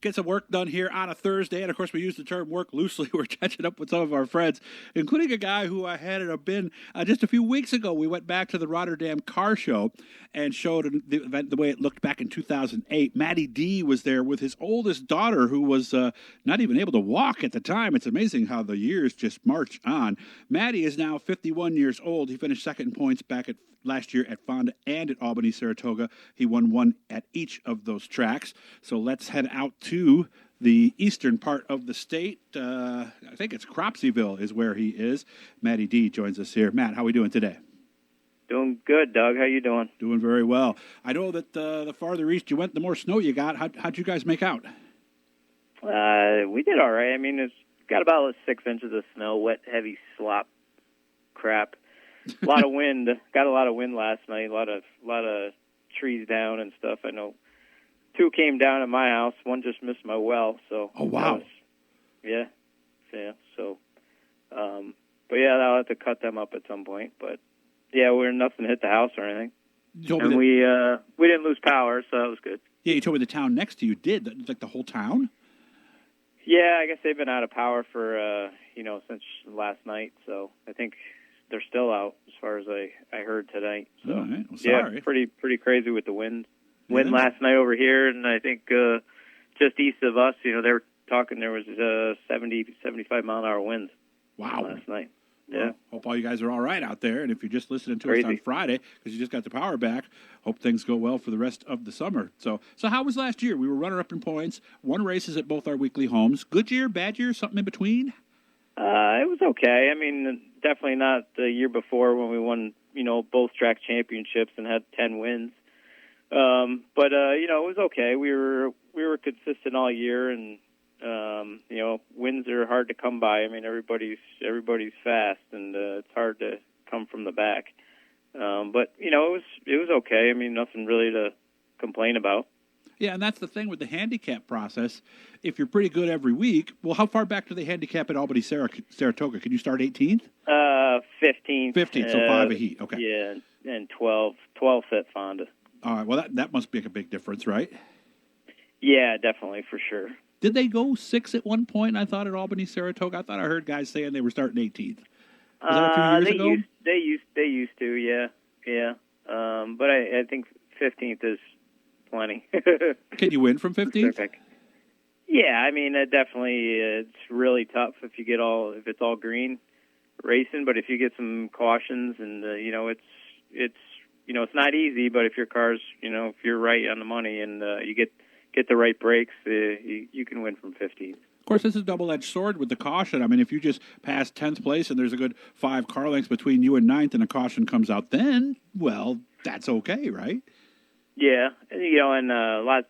get some work done here on a Thursday. And, of course, we use the term work loosely. We're catching up with some of our friends, including a guy who I had at a bin just a few weeks ago. We went back to the Rotterdam Car Show and showed the event the way it looked back in 2008. Matty D was there with his oldest daughter, who was not even able to walk at the time. It's amazing how the years just march on. Matty is now 51 years old. He finished second in points back at last year at Fonda and at Albany, Saratoga. He won one at each of those tracks. So let's head out to the eastern part of the state. I think it's Cropseyville is where he is. Matty D joins us here. Matt, how are we doing today? Doing good, Doug. How you doing? Doing very well. I know that the farther east you went, the more snow you got. How'd you guys make out? We did all right. I mean, it's got about 6 inches of snow, wet, heavy slop crap. A lot of wind. Got a lot of wind last night. A lot of trees down and stuff. I know 2 came down at my house. One just missed my well. So. Oh wow. Yeah. So, but yeah, I'll have to cut them up at some point. But yeah, nothing hit the house or anything. And we didn't lose power, so that was good. Yeah, you told me the town next to you did. Like the whole town. Yeah, I guess they've been out of power for since last night. So I think they're still out, as far as I heard tonight. So, all right. Well, sorry. Yeah, pretty crazy with the wind. Wind last night over here, and I think just east of us, they were talking there was 70, 75-mile-an-hour winds. Wow. Last night. Well, Yeah. hope all you guys are all right out there. And if you're just listening to Crazy. us on Friday because you just got the power back, hope things go well for the rest of the summer. So how was last year? We were runner-up in points, won races at both our weekly homes. Good year, bad year, something in between? It was okay. I mean, definitely not the year before when we won, both track championships and had 10 wins. But it was okay. We were consistent all year, and wins are hard to come by. I mean, everybody's fast, and it's hard to come from the back. But it was okay. I mean, nothing really to complain about. Yeah, and that's the thing with the handicap process. If you're pretty good every week, well, how far back do they handicap at Albany, Saratoga? Can you start 18th? 15th. 15th, so 5 a heat. Okay. Yeah, and 12 at Fonda. All right. Well, that must make a big difference, right? Yeah, definitely, for sure. Did they go 6 at one point? I thought at Albany, Saratoga. I thought I heard guys saying they were starting 18th. Was that a few years ago? They used to, yeah. But I think 15th is plenty. Can you win from 15th? Yeah, I mean, definitely, it's really tough if it's all green racing. But if you get some cautions, and it's not easy. But if your car's, if you're right on the money and you get the right brakes, you can win from 15th. Of course, this is a double-edged sword with the caution. I mean, if you just pass 10th place and there's a good 5 car lengths between you and 9th and a caution comes out, then, well, that's okay, right? Yeah, and a lot,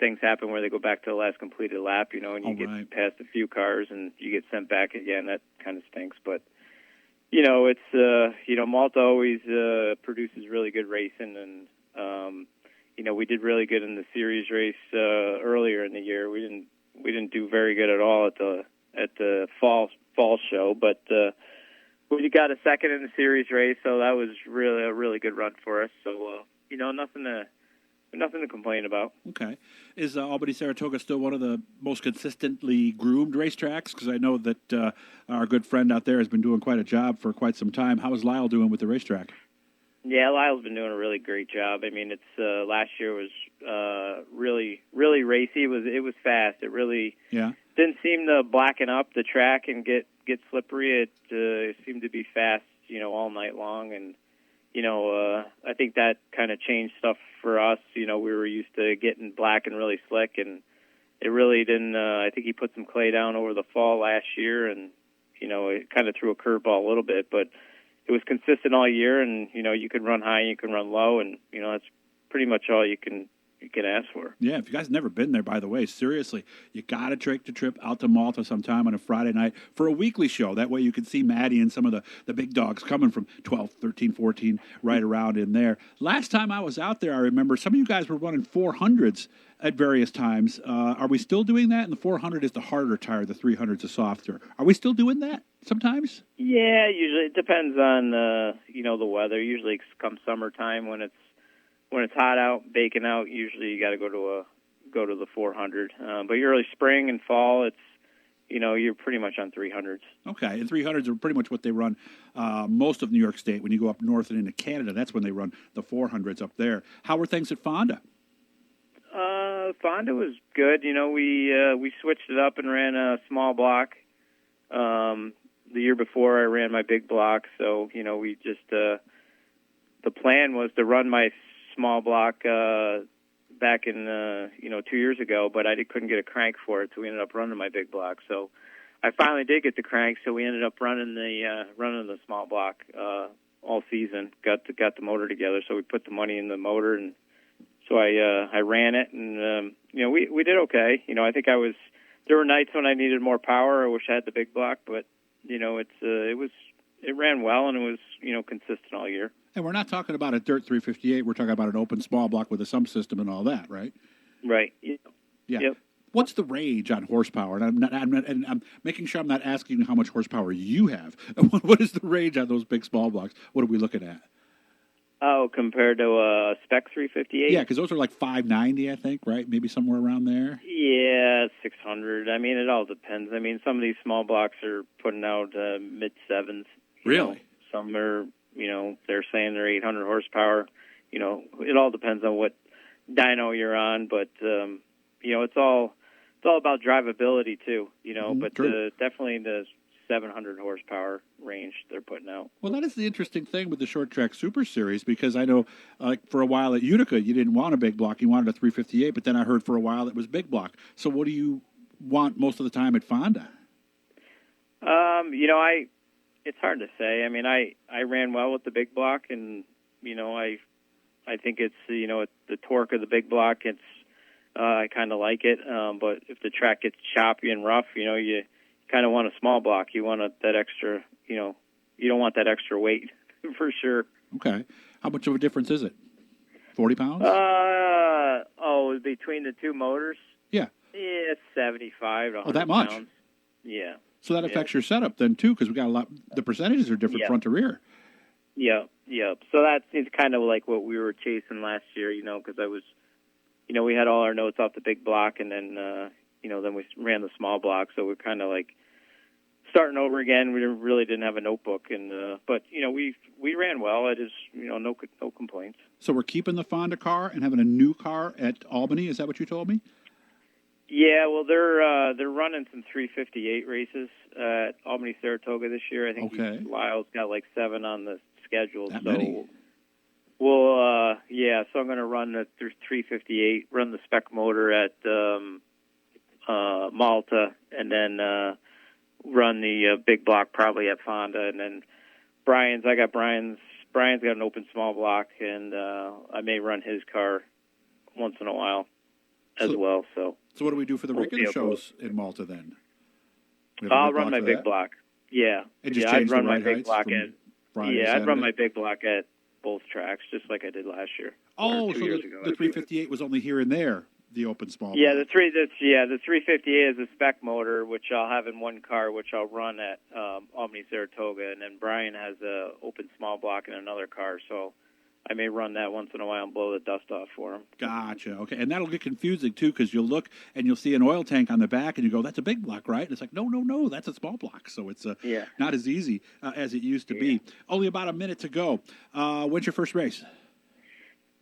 things happen where they go back to the last completed lap, and you get past a few cars and you get sent back again. That kind of stinks, but it's Malta always produces really good racing, and we did really good in the series race earlier in the year. We didn't do very good at all at the fall show, but we got a second in the series race, so that was really a really good run for us. So nothing to complain about. Okay. Is Albany, Saratoga still one of the most consistently groomed racetracks? Because I know that our good friend out there has been doing quite a job for quite some time. How is Lyle doing with the racetrack? Yeah, Lyle's been doing a really great job. I mean, it's last year was really, really racy. It was fast. It really didn't seem to blacken up the track and get slippery. It seemed to be fast, all night long, and I think that kind of changed stuff for us. We were used to getting black and really slick, and it really didn't. I think he put some clay down over the fall last year, and it kind of threw a curveball a little bit, but it was consistent all year. And you can run high, and you can run low, and that's pretty much all you can ask for. Yeah, if you guys have never been there, by the way, seriously, you got to take the trip out to Malta sometime on a Friday night for a weekly show. That way you can see Matty and some of the big dogs coming from 12, 13, 14, right around in there. Last time I was out there, I remember some of you guys were running 400s at various times. Are we still doing that? And the 400 is the harder tire, the 300 is the softer. Are we still doing that sometimes? Yeah, usually. It depends on, the weather. Usually come summertime when it's hot out, baking out, usually you got to go go to the 400. But early spring and fall, it's you're pretty much on 300s. Okay, and 300s are pretty much what they run most of New York State. When you go up north and into Canada, that's when they run the 400s up there. How were things at Fonda? Fonda was good. We switched it up and ran a small block. The year before, I ran my big block. So we just the plan was to run my small block back in 2 years ago, but I couldn't get a crank for it, so we ended up running my big block. So I finally did get the crank, so we ended up running the small block all season. Got the motor together, so we put the money in the motor, and so I ran it, and we did okay. I think there were nights when I needed more power. I wish I had the big block, but it ran well, and it was consistent all year. And we're not talking about a dirt 358. We're talking about an open small block with a sump system and all that, right? Right. Yeah. Yep. What's the range on horsepower? And I'm making sure I'm not asking how much horsepower you have. What is the range on those big small blocks? What are we looking at? Oh, compared to a spec 358? Yeah, because those are like 590, I think, right? Maybe somewhere around there. Yeah, 600. I mean, it all depends. I mean, some of these small blocks are putting out mid sevens. Really? Some are. They're saying they're 800 horsepower. It all depends on what dyno you're on, but it's all about drivability too. But definitely the 700 horsepower range they're putting out. Well, that is the interesting thing with the short track Super Series, because I know, for a while at Utica, you didn't want a big block, you wanted a 358, but then I heard for a while it was big block. So, what do you want most of the time at Fonda? It's hard to say. I mean, I ran well with the big block, and I think it's the torque of the big block. It's I kind of like it, but if the track gets choppy and rough, you kind of want a small block. You want that extra. You don't want that extra weight for sure. Okay, how much of a difference is it? 40 pounds? Between the two motors. Yeah. Yeah, it's 75 to 100 that much? pounds. Yeah. So that affects your setup then too, because we got a lot. The percentages are different front to rear. Yeah. So it's kind of like what we were chasing last year, because I was, we had all our notes off the big block, and then, then we ran the small block. So we're kind of like starting over again. We really didn't have a notebook, and but we ran well. It is no complaints. So we're keeping the Fonda car and having a new car at Albany. Is that what you told me? Yeah, well, they're running some 358 races at Albany, Saratoga this year. I think Lyle's got like 7 on the schedule. That many? Well, so I'm going to run the 358, run the spec motor at Malta, and then run the big block probably at Fonda, and then Brian's got an open small block, and I may run his car once in a while as well. So what do we do for the regular shows in Malta then? I'll run my big block. Yeah. And just I'd run the my big block at Friday, I'd run my big block at both tracks, just like I did last year. Oh, so the 358 was only here and there, the open small block. Yeah, the 358 is a spec motor, which I'll have in one car, which I'll run at Albany, Saratoga, and then Brian has a open small block in another car, so I may run that once in a while and blow the dust off for him. Gotcha. Okay, and that'll get confusing too, because you'll look and you'll see an oil tank on the back, and you go, "That's a big block, right?" And it's like, no, that's a small block. So it's not as easy as it used to be. Only about a minute to go. When's your first race?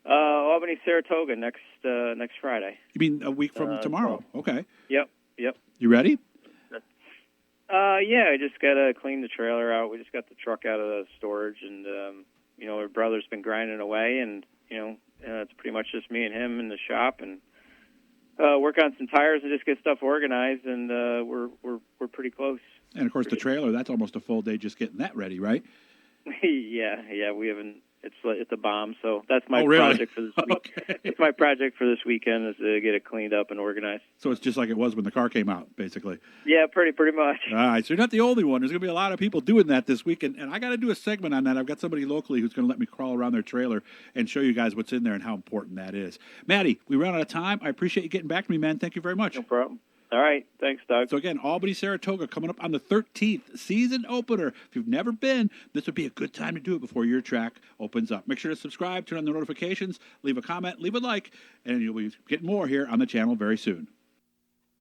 Albany, Saratoga next Friday. You mean a week from tomorrow? Okay. Yep. You ready? I just gotta clean the trailer out. We just got the truck out of the storage, and our brother's been grinding away, and it's pretty much just me and him in the shop, and work on some tires and just get stuff organized, and we're pretty close. And of course, the trailer, that's almost a full day just getting that ready, right? Yeah, we haven't. It's a bomb, so that's my really? project for this week. Okay. It's my project for this weekend is to get it cleaned up and organized. So it's just like it was when the car came out, basically. Yeah, pretty much. All right, so you're not the only one. There's going to be a lot of people doing that this week, and I got to do a segment on that. I've got somebody locally who's going to let me crawl around their trailer and show you guys what's in there and how important that is. Matty, we ran out of time. I appreciate you getting back to me, man. Thank you very much. No problem. All right. Thanks, Doug. So, again, Albany, Saratoga coming up on the 13th, season opener. If you've never been, this would be a good time to do it before your track opens up. Make sure to subscribe, turn on the notifications, leave a comment, leave a like, and you'll be getting more here on the channel very soon.